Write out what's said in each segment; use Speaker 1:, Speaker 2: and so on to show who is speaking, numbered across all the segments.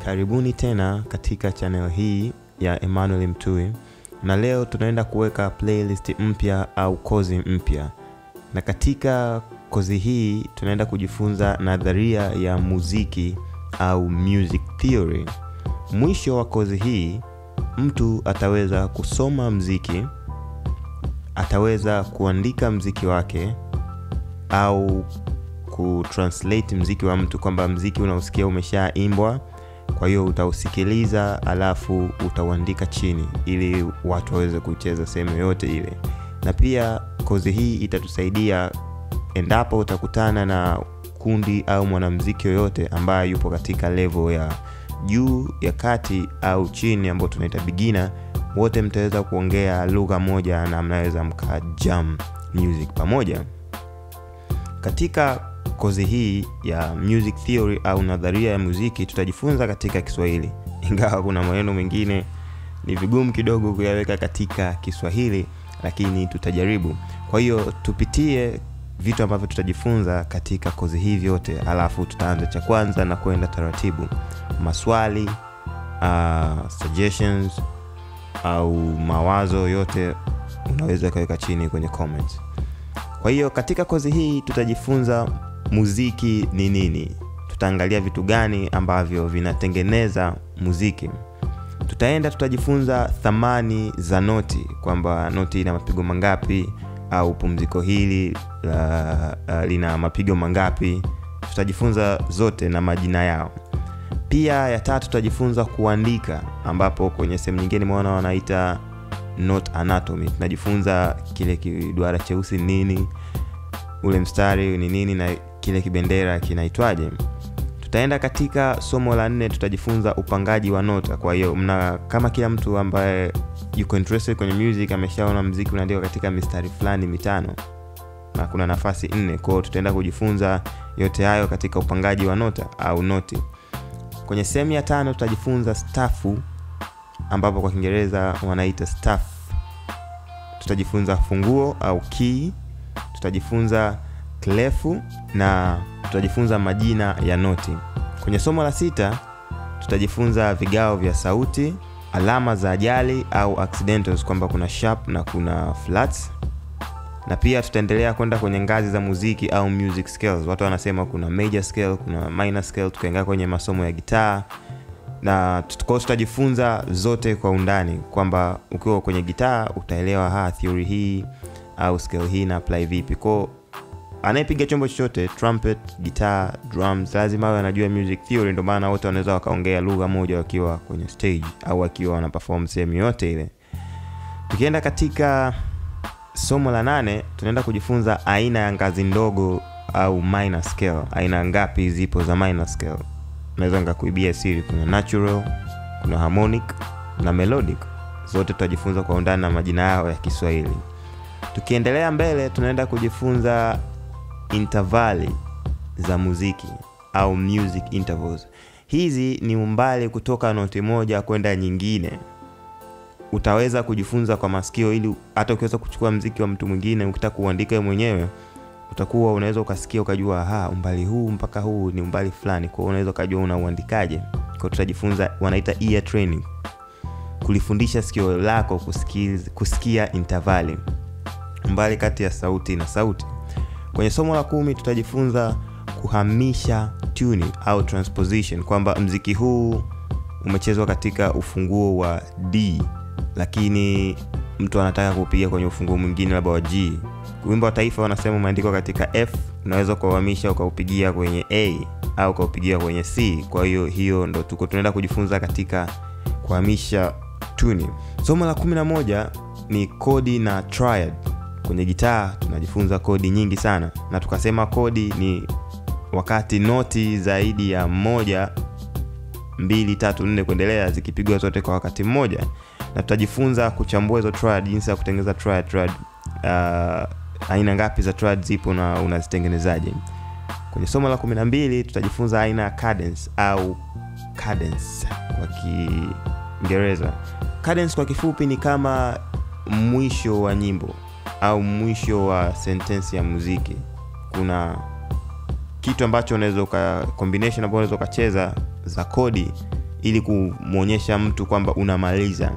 Speaker 1: Karibuni tena katika channel hii ya Emmanuel Mtui, na leo tunaenda kuweka playlist mpya au kozi mpya. Na katika kozi hii tunaenda kujifunza nadharia ya muziki au music theory. Mwisho wa kozi hii mtu ataweza kusoma muziki, ataweza kuandika muziki wake au kutranslate muziki wa mtu, kwamba muziki unausikia umeshaimbwa, kwa hiyo utausikiliza alafu utauandika chini ili watu waweze kucheza sehemu yote ile. Na pia kozi hii itatusaidia endapo utakutana na kundi au mwanamuziki yoyote ambaye yupo katika level ya juu, ya kati au chini ambayo tunaita beginner, wote mtaweza kuongea lugha moja na mnaweza mkajam music pamoja. Katika kozi hii ya music theory au nadharia ya muziki tutajifunza katika Kiswahili, ingawa kuna maneno mengine ni vigumu kidogo kuyaweka katika Kiswahili, lakini tutajaribu. Kwa hiyo tupitie vitu ambavyo tutajifunza katika kozi hii vyote, alafu tutaanza cha kwanza na kwenda taratibu. Maswali, suggestions au mawazo yote unaweza kuweka chini kwenye comments. Kwa hiyo katika kozi hii tutajifunza muziki ni nini, tutaangalia vitu gani ambavyo vinatengeneza muziki. Tutajifunza thamani za noti, kwamba noti ina mapigo mangapi au pumziko hili lina mapigo mangapi. Tutajifunza zote na majina yao. Pia ya tatu tutajifunza kuandika, ambapo kwenye sehemu nyingine mwana wanaita note anatomy. Tunajifunza kile kiduara cheusi nini, ule mstari ni nini, na kile kibendera kinaitwaje. Tutaenda katika somo la 4, tutajifunza upangaji wa nota. Kwa hiyo kama kila mtu ambaye yuko interested kwenye music ameshaona muziki unaandikwa katika mistari fulani mitano na kuna nafasi 4, kwa hiyo tutaenda kujifunza yote hayo katika upangaji wa nota au noti. Kwenye sehemu ya 5 tutajifunza stafu, ambapo kwa Kiingereza wanaita staff. Tutajifunza funguo au key, tutajifunza Klefu na tutajifunza majina ya noti. Kwenye somo la 6 tutajifunza vigao vya sauti, alama za ajali au accidentals, kwamba kuna sharp na kuna flats. Na pia tutaendelea kwenda kwenye ngazi za muziki au music scales. Watu wanasema kuna major scale, kuna minor scale, tukaingia kwenye masomo ya gitaa. Na tutajifunza zote kwa undani, kwamba ukiwa kwenye gitaa utaelewa theory hii au scale hii na apply vipi. Kwa anayepiga chombo chochote, trumpet, guitar, drums, lazima awe anajua music theory. Ndio maana wote wanaweza wakaongea lugha moja wakiwa kwenye stage au wakiwa wana perform sehemu yote ile. Tukienda katika somo la 8 tunaenda kujifunza aina ya ngazi ndogo au minor scale. Aina ngapi zipo za minor scale? Naweza ngakuibia siri, kuna natural, kuna harmonic na melodic. Zote tutajifunza kwa undani na majina yao ya Kiswahili. Tukiendelea mbele tunaenda kujifunza Intavali za muziki au music intervals. Hizi ni umbali kutoka noti moja kwenda nyingine. Utaweza kujifunza kwa masikio, ili hata ukiweza kuchukua muziki wa mtu mwingine ukitaka kuandika wewe mwenyewe, utakuwa unaweza ukasikia ukajua umbali huu mpaka huu ni umbali fulani. Kwa hiyo unaweza kujua unauandikaje. Kwa hiyo tutajifunza, wanaita ear training, kulifundisha sikio lako kusikia intervali, umbali kati ya sauti na sauti. Kwenye somo la 10 tutajifunza kuhamisha tuni au transposition, kwamba muziki huu umechezwa katika ufunguo wa D, lakini mtu anataka kupiga kwenye ufunguo mwingine labda wa G. Wimbo wa taifa wanasema umeandikwa katika F, unaweza kuhamisha ukaupigia kwenye A au ukaupigia kwenye C. Kwa hiyo ndo tunaenda kujifunza katika kuhamisha tuni. Somo la 11 ni kodi na triad. Kwenye gitaa tunajifunza kodi nyingi sana, na tukasema kodi ni wakati noti zaidi ya 1, 2, 3, 4 kuendelea zikipigwa zote kwa wakati mmoja. Na tutajifunza kuchambua hizo triad, jinsi ya kutengeneza triad, aina ngapi za triad zipo na unazitengenezaje. Kwenye somo la 12 tutajifunza aina ya cadence au cadence kwa Kiingereza. Cadence kwa kifupi ni kama mwisho wa nyimbo au mwisho wa sentensi ya muziki. Kuna kitu ambacho unaweza combination ambayo unaweza kucheza za kodi ili kumuonyesha mtu kwamba unamaliza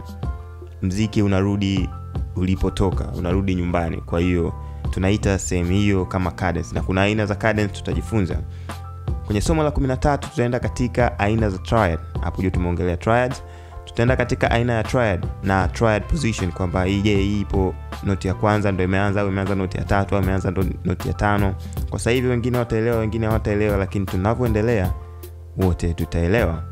Speaker 1: muziki, unarudi ulipotoka, unarudi nyumbani. Kwa hiyo tunaita sehemu hiyo kama cadence, na kuna aina za cadence tutajifunza. Kwenye somo la 13 tutaenda katika aina za triad. Hapo juu tumeongelea triads. Tutaenda katika aina ya triad na triad position, kwamba hii ipo noti ya kwanza ndio imeanza, au imeanza noti ya tatu, au imeanza noti ya tano. Kwa sasa hivi wengine wataelewa, wengine hawataelewa, lakini tunavyoendelea wote tutaelewa.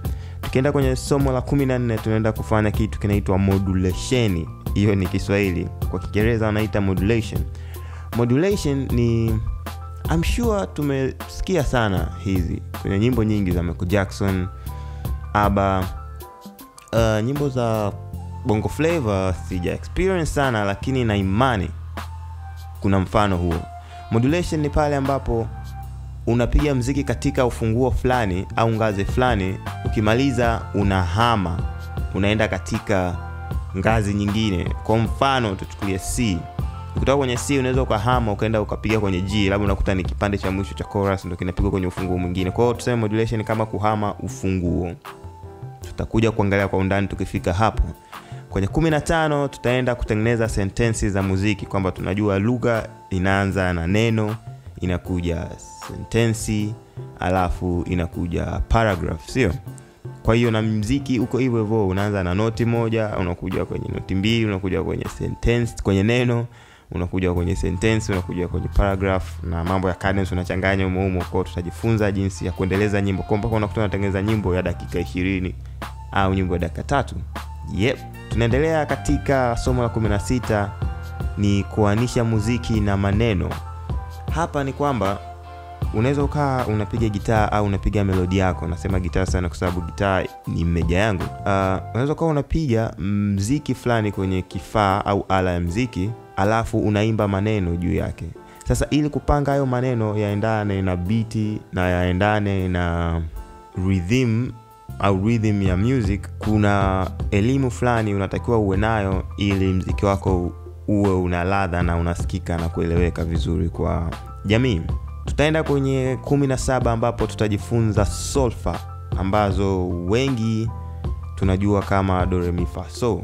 Speaker 1: Tukienda kwenye somo la 14 tunaenda kufanya kitu kinaitwa modulation. Hiyo ni Kiswahili, kwa Kiingereza wanaita modulation. Modulation ni, I'm sure tumesikia sana hizi kwenye nyimbo nyingi za Michael Jackson, Aba, nyimbo za Bongo Flavor sija experience sana, lakini na imani kuna mfano huo. Modulation ni pale ambapo unapiga muziki katika ufunguo fulani au ngazi fulani, ukimaliza unahama, unaenda katika ngazi nyingine. Kwa mfano tuchukulie C. Ukitoka kwenye C unaweza ukahama ukaenda ukapiga kwenye G, labda unakuta ni kipande cha mwisho cha chorus ndio kinapigwa kwenye ufunguo mwingine. Kwa hiyo tuseme modulation kama kuhama ufunguo. Tutakuja kuangalia kwa undani tukifika hapo. Kwenye 15 tutaenda kutengeneza sentensi za muziki, kwamba tunajua lugha inaanza na neno, inakuja sentensi, alafu inakuja paragraph, sio? Kwa hiyo na muziki uko hivyo hivyo, unaanza na noti moja, unakuja kwenye noti mbili, unakuja kwenye sentence, kwenye neno, unakuja kwenye sentence, unakuja kwenye paragraph, na mambo ya cadence unachanganya humo. Kwa tutajifunza jinsi ya kuendeleza nyimbo, kwamba unakuta unatengeneza nyimbo ya dakika 20 au nyimbo ya dakika 3. Yep. Tunaendelea katika somo la 16, ni kuanisha muziki na maneno. Hapa ni kwamba unaweza ukaa unapiga gitaa au unapiga melodi yako. Nasema gitaa sana kwa sababu gitaa ni meja yangu. Unaweza ukaa unapiga muziki fulani kwenye kifaa au ala ya muziki, alafu unaimba maneno juu yake. Sasa ili kupanga hayo maneno yaendane na beat na yaendane na rhythm ya music, kuna elimu fulani unatakiwa uwe nayo ili muziki wako uwe una ladha na unasikika na kueleweka vizuri kwa jamii. Tutaenda kwenye 17 ambapo tutajifunza solfa, ambazo wengi tunajua kama do re mi fa so.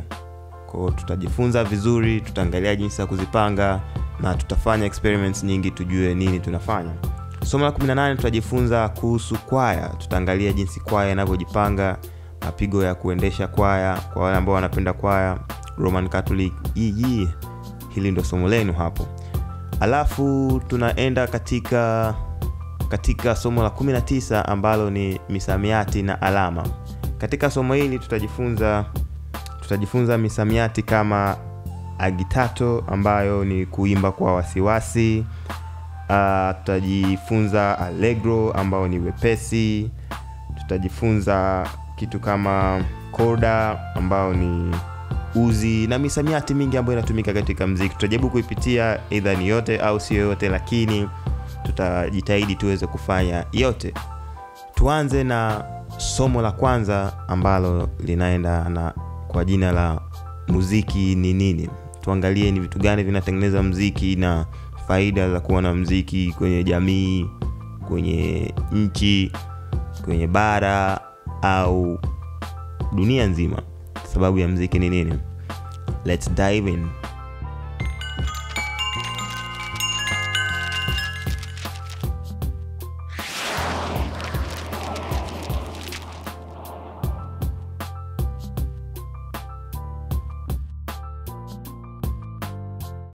Speaker 1: Kwa tutajifunza vizuri, tutaangalia jinsi ya kuzipanga na tutafanya experiments nyingi tujue nini tunafanya. Somo la 18 tutajifunza kuhusu kwaya. Tutaangalia jinsi kwaya inavyojipanga, mapigo ya kuendesha kwaya kwa wale ambao wanapenda kwaya, Roman Catholic. Hili ndio somo lenu hapo. Alafu tunaenda katika somo la 19 ambalo ni misamiati na alama. Katika somo hili tutajifunza misamiati kama agitato, ambayo ni kuimba kwa wasiwasi. Tutajifunza allegro, ambao ni wepesi. Tutajifunza kitu kama coda, ambao ni uzi, na misamiati mingi ambayo inatumika katika muziki. Tutajaribu kuipitia either ni yote au sio yote, lakini tutajitahidi tuweze kufanya yote. Tuanze na somo la kwanza ambalo linaenda na kwa jina la muziki ni nini. Tuangalie ni vitu gani vinatengeneza muziki na faida za kuwa na muziki kwenye jamii, kwenye nchi, kwenye bara au dunia nzima. Sababu ya muziki ni nini? Let's dive in.